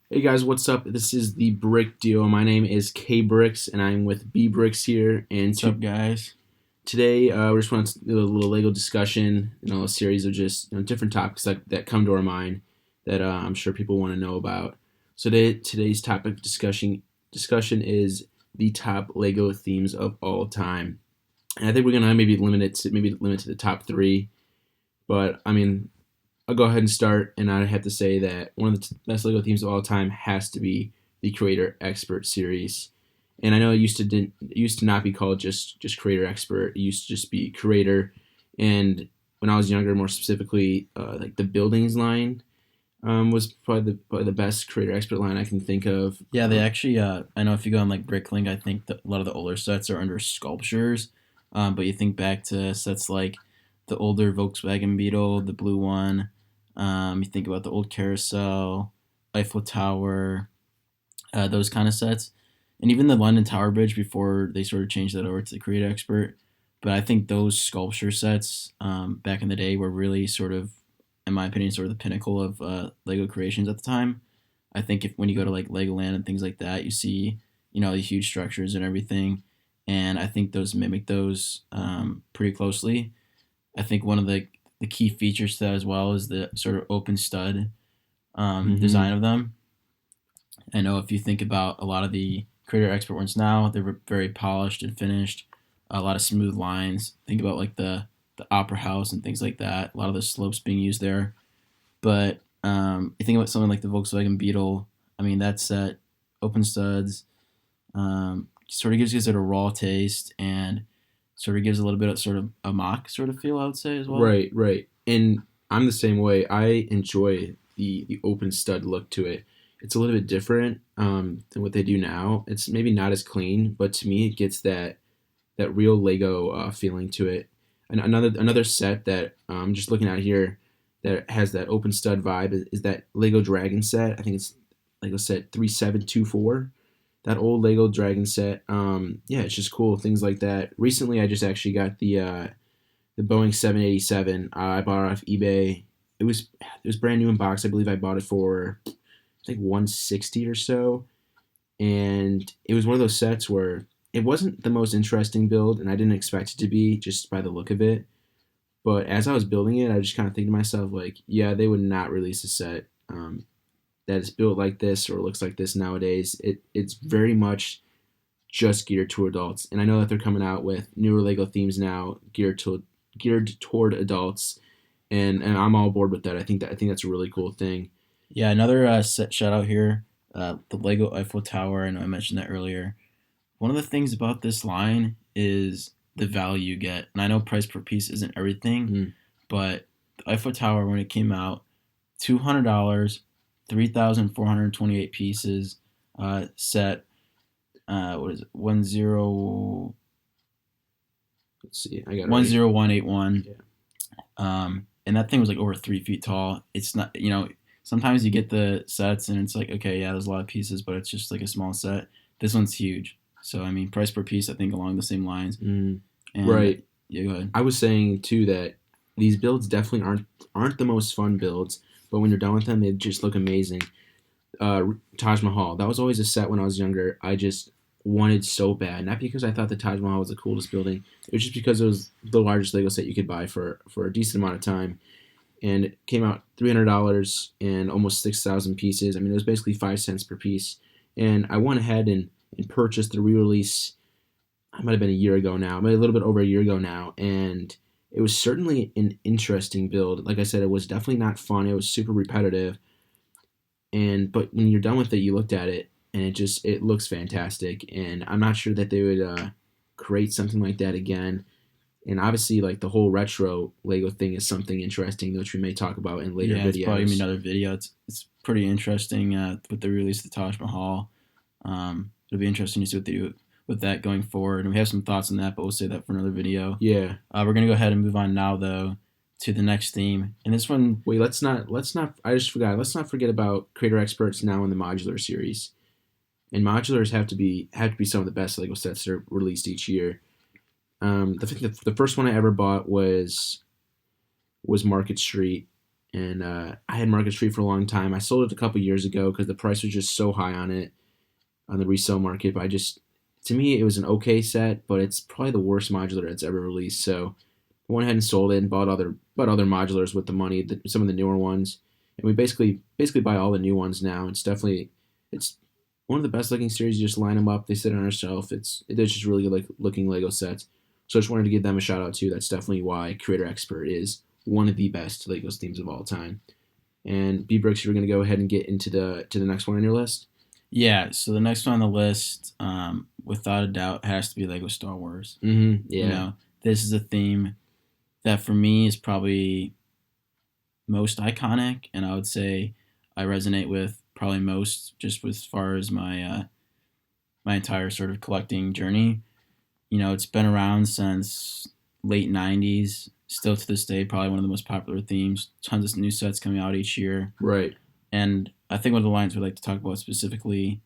Hey guys, what's up? This is the Brick Duo. My name is K Bricks, and I'm with B Bricks here. And What's up, guys? today, we just want to do a little Lego discussion, a series of just different topics that come to our mind that I'm sure people want to know about. So today's topic of discussion is the top Lego themes of all time, and I think we're gonna maybe limit to the top three. But I mean, I'll go ahead and start, and I have to say that one of the best Lego themes of all time has to be the Creator Expert series. And I know it used to not be called just Creator Expert. It used to just be Creator. And when I was younger, more specifically, like the Buildings line was probably the best Creator Expert line I can think of. Yeah, they actually. I know if you go on like Bricklink, I think that a lot of the older sets are under sculptures. But you think back to sets like the older Volkswagen Beetle, the blue one. You think about the old Carousel, Eiffel Tower, those kind of sets, and even the London Tower Bridge before they sort of changed that over to the Create Expert. But I think those sculpture sets back in the day were really sort of, in my opinion, sort of the pinnacle of Lego creations at the time. I think if when you go to like Legoland and things like that, you see the huge structures and everything, and I think those mimic those pretty closely. I think one of the key features to that as well is the sort of open stud Hmm. design of them. I know if you think about a lot of the Creator Expert ones now, they're very polished and finished, a lot of smooth lines. Think about like the Opera House and things like that. A lot of the slopes being used there. But you think about something like the Volkswagen Beetle. I mean, that set, open studs, sort of gives it a raw taste and sort of gives a little bit of sort of a mock sort of feel, I would say as well. Right, right. And I'm the same way. I enjoy the open stud look to it. It's a little bit different than what they do now. It's maybe not as clean, but to me, it gets that real Lego feeling to it. And another set that I'm just looking at here that has that open stud vibe is that Lego Dragon set. I think it's Lego set 3724. That old Lego Dragon set. Yeah, it's just cool things like that. Recently, I just actually got the Boeing 787. I bought it off eBay. It was brand new in box. I believe I bought it for I think 160 or so, and it was one of those sets where it wasn't the most interesting build, and I didn't expect it to be just by the look of it. But as I was building it, I just kind of think to myself like, yeah, they would not release a set that is built like this or looks like this nowadays. It's very much just geared to adults, and I know that they're coming out with newer Lego themes now geared toward adults, and I'm all aboard with that. I think that's a really cool thing. Yeah, another set shout out here, the Lego Eiffel Tower. I know I mentioned that earlier. One of the things about this line is the value you get. And I know price per piece isn't everything, Mm. but the Eiffel Tower, when it came out, $200, 3,428 pieces, set, what is it, Let's see, I got it one right. zero one eight one. Yeah. And that thing was like over 3 feet tall. It's not, sometimes you get the sets and it's like, okay, yeah, there's a lot of pieces, but it's just like a small set. This one's huge. So, I mean, price per piece, I think along the same lines. Mm. And Right. yeah, go ahead. I was saying too that these builds definitely aren't the most fun builds, but when you're done with them, they just look amazing. Taj Mahal. That was always a set when I was younger. I just wanted so bad, not because I thought the Taj Mahal was the coolest building. It was just because it was the largest Lego set you could buy for a decent amount of time, and it came out $300 and almost 6,000 pieces. I mean, it was basically 5 cents per piece. And I went ahead and purchased the re-release. It might have been a year ago now, maybe a little bit over a year ago now, and it was certainly an interesting build. Like I said, it was definitely not fun. It was super repetitive, and but when you're done with it, you looked at it and it looks fantastic. And I'm not sure that they would create something like that again. And obviously, like the whole retro Lego thing is something interesting, which we may talk about in later Yeah, it's probably gonna be videos. another video. It's pretty interesting with the release of the Taj Mahal. It'll be interesting to see what they do with that going forward. And we have some thoughts on that, but we'll save that for another video. Yeah. We're gonna go ahead and move on now, though, to the next theme. And this one, Wait, let's not. I just forgot. Let's not forget about Creator Experts now in the modular series. And modulars have to be some of the best Lego sets that are released each year. The first one I ever bought was Market Street, and I had Market Street for a long time. I sold it a couple years ago because the price was just so high on it on the resale market. But to me, it was an okay set, but it's probably the worst modular that's ever released. So I went ahead and sold it and bought other modulars with the money, some of the newer ones, and we basically buy all the new ones now. It's one of the best looking series. You just line them up, they sit on our shelf. They're just really good looking Lego sets. So I just wanted to give them a shout out too. That's definitely why Creator Expert is one of the best Legos themes of all time. And B Brooks, you're going to go ahead and get into the next one on your list. Yeah, so the next one on the list, without a doubt, has to be Lego Star Wars. Mm-hmm. Yeah. You know, this is a theme that for me is probably most iconic, and I would say I resonate with probably most, just as far as my entire sort of collecting journey. You know, it's been around since late '90s, still to this day, probably one of the most popular themes. Tons of new sets coming out each year, Right. and I think one of the lines we'd like to talk about specifically.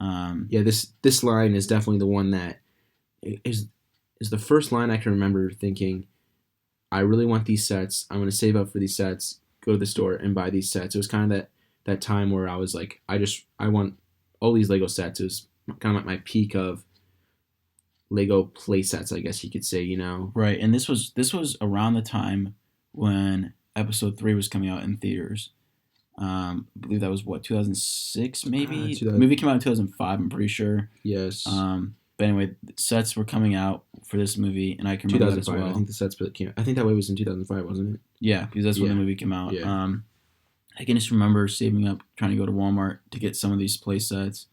Yeah. This line is definitely the one that is the first line I can remember thinking, I really want these sets. I'm going to save up for these sets, go to the store and buy these sets. It was kind of that time where I was like, I want all these Lego sets. It was kind of like my peak of Lego play sets, I guess you could say, you know. Right, and this was around the time when Episode 3 was coming out in theaters. I believe that was what, 2006 maybe. The movie came out in 2005. I'm pretty sure. Yes. But anyway, sets were coming out for this movie, and I can remember that as well. I think the sets came. I think that way was in 2005, wasn't it? Yeah, because that's when the movie came out. Yeah. I can just remember saving up, trying to go to Walmart to get some of these play sets.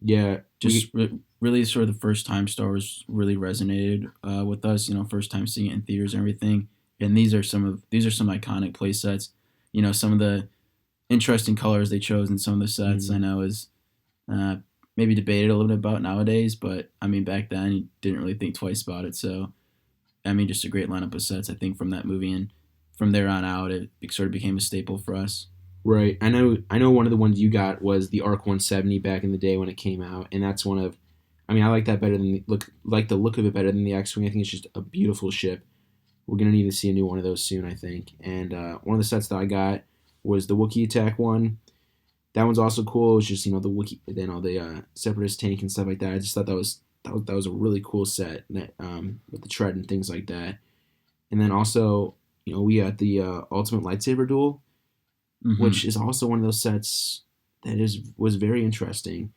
Yeah, just really sort of the first time Star Wars really resonated with us. You know, first time seeing it in theaters and everything. And these are some iconic play sets. You know, some of the interesting colors they chose in some of the sets. I know is maybe debated a little bit about nowadays, but I mean back then you didn't really think twice about it. So I mean, just a great lineup of sets I think from that movie, and from there on out it sort of became a staple for us. Right. I know one of the ones you got was the ARC 170 back in the day when it came out, and that's one of, I mean, I like that better than the look of it better than the X-Wing. I think it's just a beautiful ship. We're going to need to see a new one of those soon, I think. And one of the sets that I got was the Wookiee attack one. That one's also cool. It was just, you know, the Wookiee, then all the Separatist tank and stuff like that. I just thought that was a really cool set that, with the tread and things like that. And then also, you know, we got the Ultimate Lightsaber Duel, which is also one of those sets that was very interesting.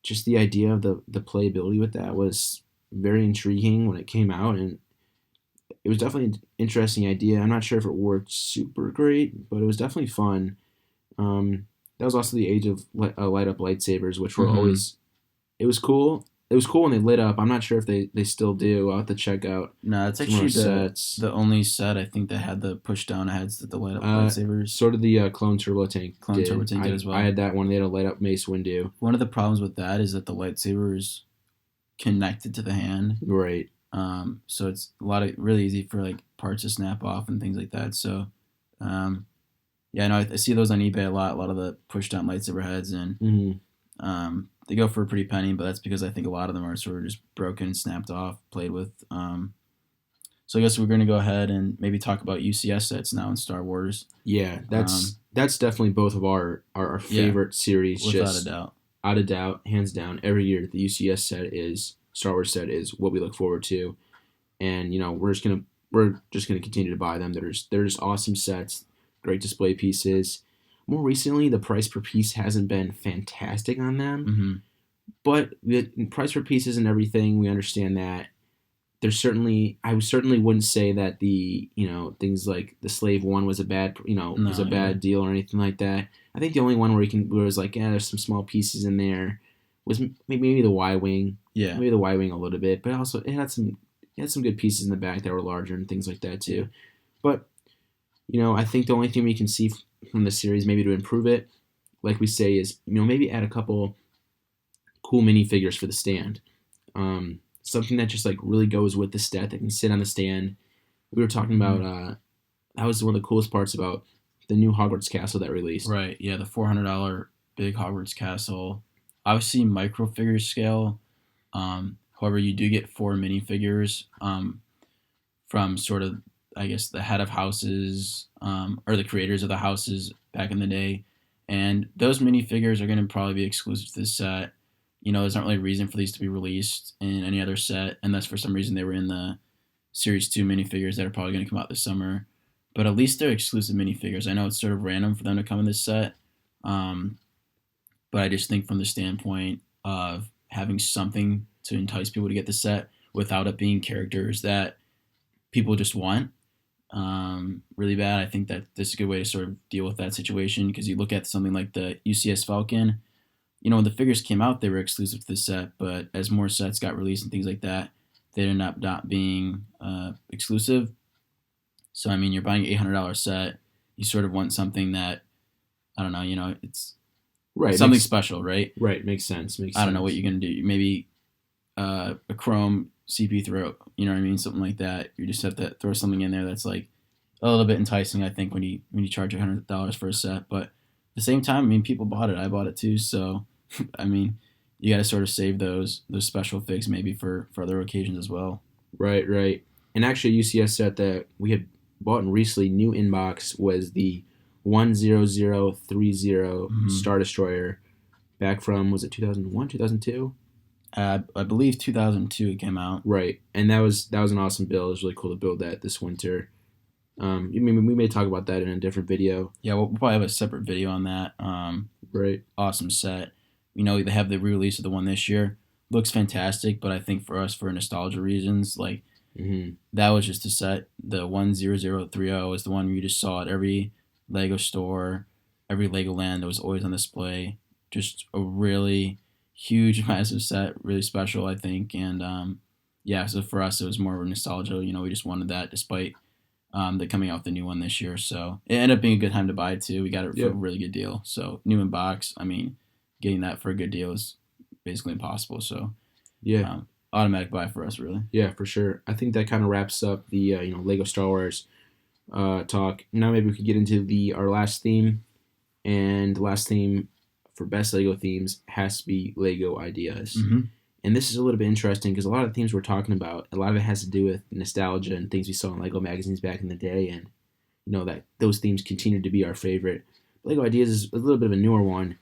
Just the idea of the playability with that was very intriguing when it came out, and it was definitely an interesting idea. I'm not sure if it worked super great, but it was definitely fun. That was also the age of light up lightsabers, which were always, it was cool. It was cool when they lit up. I'm not sure if they still do. I'll have to check out. No, it's actually the only set I think that had the push down heads that the light up lightsabers. Sort of the Clone Turbo Tank. Turbo Tank did as well. I had that one. They had a light up Mace Windu. One of the problems with that is that the lightsaber is connected to the hand. Right. So it's really easy for like parts to snap off and things like that. So, yeah, no, I see those on eBay a lot. A lot of the push down lightsaber heads, and they go for a pretty penny, but that's because I think a lot of them are sort of just broken, snapped off, played with. So I guess we're going to go ahead and maybe talk about UCS sets now in Star Wars. Yeah, that's definitely both of our favorite series. Without a doubt. Out of doubt, hands down. Every year, the UCS Star Wars set is what we look forward to, and you know we're just gonna continue to buy them. They're just awesome sets, great display pieces. More recently, the price per piece hasn't been fantastic on them, but the price per pieces and everything, we understand that. I certainly wouldn't say that the, you know, things like the Slave One was a bad, you know, was a bad deal or anything like that. I think the only one where it was like, yeah, there's some small pieces in there, was maybe the Y-wing. Yeah, maybe the Y-wing a little bit, but also it had some good pieces in the back that were larger and things like that too. But you know, I think the only thing we can see from the series, maybe to improve it, like we say, is, you know, maybe add a couple cool minifigures for the stand. Something that just like really goes with the set that can sit on the stand. We were talking about that was one of the coolest parts about the new Hogwarts Castle that released. Right. Yeah, the $400 big Hogwarts Castle. Obviously, micro figure scale. However, you do get 4 minifigures from sort of I guess the head of houses or the creators of the houses back in the day, and those minifigures are going to probably be exclusive to this set. There's not really a reason for these to be released in any other set, unless for some reason they were in the Series 2 minifigures that are probably going to come out this summer. But at least they're exclusive minifigures. I know it's sort of random for them to come in this set, um, but I just think from the standpoint of having something to entice people to get the set without it being characters that people just want really bad. I think that this is a good way to sort of deal with that situation because you look at something like the UCS Falcon. When the figures came out, they were exclusive to the set, but as more sets got released and things like that, they ended up not being exclusive. So, I mean, you're buying an $800 set. You sort of want something that, I don't know, it's Right. something special, right? Right. Makes sense. Makes I don't sense. know what you're going to do. Maybe a Chrome CP throw, you know what I mean? Something like that. You just have to throw something in there that's like a little bit enticing, I think, when you charge $100 for a set. But at the same time, I mean, people bought it. I bought it too. So, I mean, you got to sort of save those special figs maybe for other occasions as well. Right. Right. And actually, a UCS set that we had bought recently, new inbox, was the 10030 Star Destroyer, back from, was it 2001, 2002? I believe 2002 it came out. Right, and that was an awesome build. It was really cool to build that this winter. We may talk about that in a different video. Yeah, we'll probably have a separate video on that. Right. Awesome set. They have the re-release of the one this year. Looks fantastic, but I think for us, for nostalgia reasons, like that was just a set. The 10030 is the one where you just saw at every Lego store, every Legoland that was always on display. Just a really huge, massive set, really special, I think. And yeah, so for us, it was more of a nostalgia. We just wanted that despite the coming out with the new one this year. So it ended up being a good time to buy it too. We got it for a really good deal. So new in box, I mean, getting that for a good deal is basically impossible. So yeah, automatic buy for us, really. Yeah, for sure. I think that kind of wraps up the Lego Star Wars talk. Now maybe we could get into our last theme, and the last theme for best Lego themes has to be Lego ideas. And this is a little bit interesting because a lot of the themes we're talking about, a lot of it has to do with nostalgia and things we saw in Lego magazines back in the day, and that those themes continue to be our favorite. Lego Ideas is a little bit of a newer one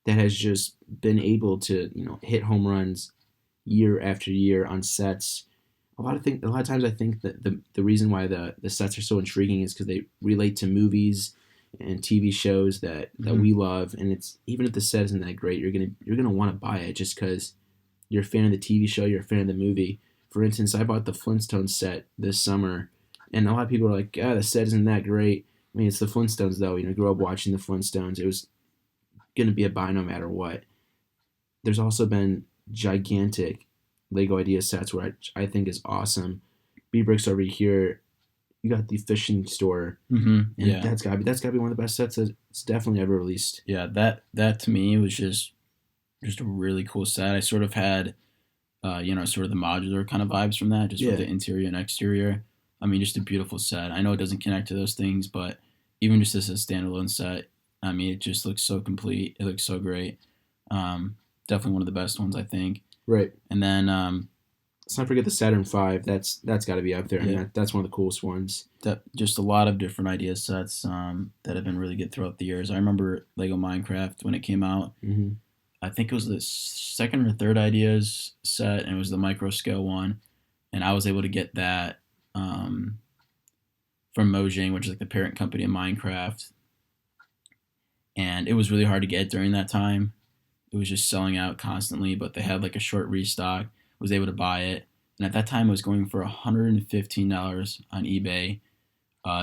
that has just been able to hit home runs year after year on sets. A lot of times I think that the reason why the sets are so intriguing is because they relate to movies and TV shows that we love, and it's, even if the set isn't that great, you're gonna want to buy it just because you're a fan of the TV show, you're a fan of the movie. For instance, I bought the Flintstones set this summer, and a lot of people are like, the set isn't that great. I mean, it's the Flintstones, though. Grew up watching the Flintstones. It was going to be a buy no matter what. There's also been gigantic Lego Idea sets, where I think is awesome. B-Bricks over here, you got the fishing store, and that's gotta be one of the best sets that's definitely ever released. Yeah, that to me was just a really cool set. I sort of had, sort of the modular kind of vibes from that, just with the interior and exterior. I mean, just a beautiful set. I know it doesn't connect to those things, but even just as a standalone set, I mean, it just looks so complete. It looks so great. Definitely one of the best ones, I think. Right. And then let's not forget the Saturn V. That's got to be up there. I mean, that's one of the coolest ones. Just a lot of different idea sets that have been really good throughout the years. I remember Lego Minecraft when it came out. I think it was the second or third ideas set, and it was the micro scale one, and I was able to get that from Mojang, which is like the parent company of Minecraft, and it was really hard to get during that time. It was just selling out constantly, but they had like a short restock. Was able to buy it, and at that time it was going for $115 on eBay,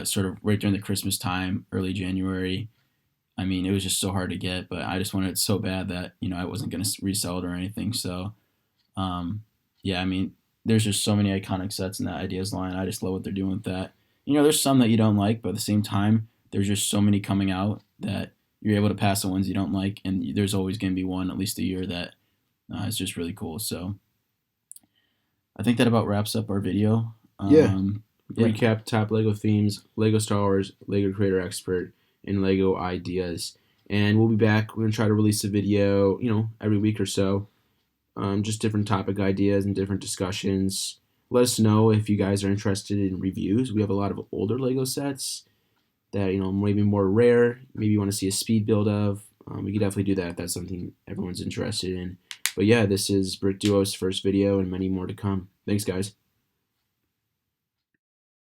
sort of right during the Christmas time, early January. I mean, it was just so hard to get, but I just wanted it so bad that, I wasn't going to resell it or anything. So, yeah, I mean, there's just so many iconic sets in that Ideas line. I just love what they're doing with that. There's some that you don't like, but at the same time, there's just so many coming out that you're able to pass the ones you don't like, and there's always going to be one at least a year that is just really cool. So I think that about wraps up our video. Recap top Lego themes, Lego Star Wars, Lego Creator Expert, and Lego Ideas. And we'll be back. We're going to try to release a video, every week or so. Just different topic ideas and different discussions. Let us know if you guys are interested in reviews. We have a lot of older Lego sets that maybe more rare. Maybe you want to see a speed build of. We could definitely do that if that's something everyone's interested in. But yeah, this is Brick Duo's first video and many more to come. Thanks, guys.